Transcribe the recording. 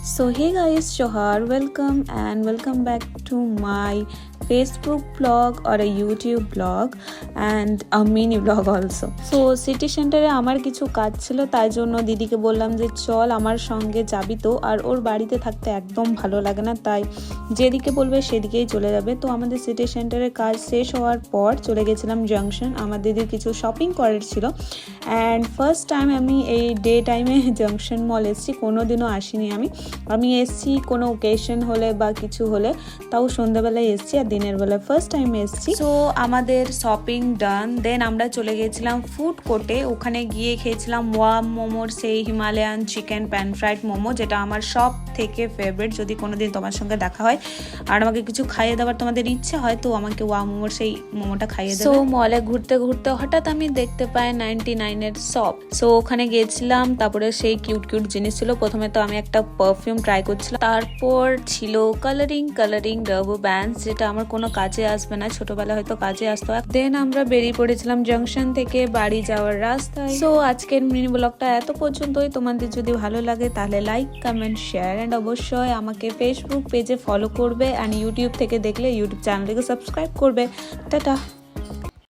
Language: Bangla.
So hey guys, Johar, welcome back to my Facebook blog or a YouTube blog and a mini blog also. So city সেন্টারে আমার কিছু কাজ ছিল, তাই জন্য দিদিকে বললাম যে চল আমার সঙ্গে যাবি তো। আর ওর বাড়িতে থাকতে একদম ভালো লাগে না, তাই যেদিকে বলবে সেদিকেই চলে যাবে। তো আমাদের সিটি সেন্টারের কাজ শেষ হওয়ার পর চলে গেছিলাম জাংশন। আমার দিদির কিছু শপিং করার ছিল অ্যান্ড ফার্স্ট টাইম আমি এই ডে টাইমে জাংশন মল এসেছি, কোনোদিনও আসিনি আমি এসেছি কোনো ওকেশন হলে বা কিছু হলে, তাও সন্ধ্যাবেলায় এসেছি আর দিনের বেলা ফার্স্ট টাইম এসেছি। সো আমাদের শপিং ডান, দেন আমরা চলে গেছিলাম ফুড কোর্টে। ওখানে গিয়ে খেয়েছিলাম ওয়াম মোমোর সেই Himalayan chicken pan fried momo, যেটা আমার সব থেকে ফেভারিট। যদি কোনোদিন তোমার সঙ্গে দেখা হয় আর আমাকে কিছু খাইয়ে দেওয়ার তোমাদের ইচ্ছে হয়, তো আমাকে ওয়াম মোমোর সেই মোমোটা খাইয়ে দেবে। সো মলে ঘুরতে ঘুরতে হঠাৎ আমি দেখতে পাই 99-এর শপ। সো ওখানে গেছিলাম, তারপরে সেই কিউট জিনিস ছিল। প্রথমে তো আমি একটা পারফিউম ট্রাই করছিলাম, তারপর ছিল কালারিং রাবার ব্যান্ডস, যেটা আমার কোনো কাজে আসবে না, ছোটবেলায় হয়তো কাজে আসতো। দেন আমরা বেরিয়ে পড়েছিলাম জাংশন থেকে বাড়ি যাওয়ার রাস্তায়। সো আজকের মিনি ব্লগটা এত পর্যন্তই। তোমাদের যদি ভালো লাগে তাহলে লাইক, কমেন্ট, শেয়ার অ্যান্ড অবশ্যই আমাকে ফেসবুক পেজে ফলো করবে অ্যান্ড ইউটিউব থেকে দেখলে ইউটিউব চ্যানেলটিকে সাবস্ক্রাইব করবে। টাটা।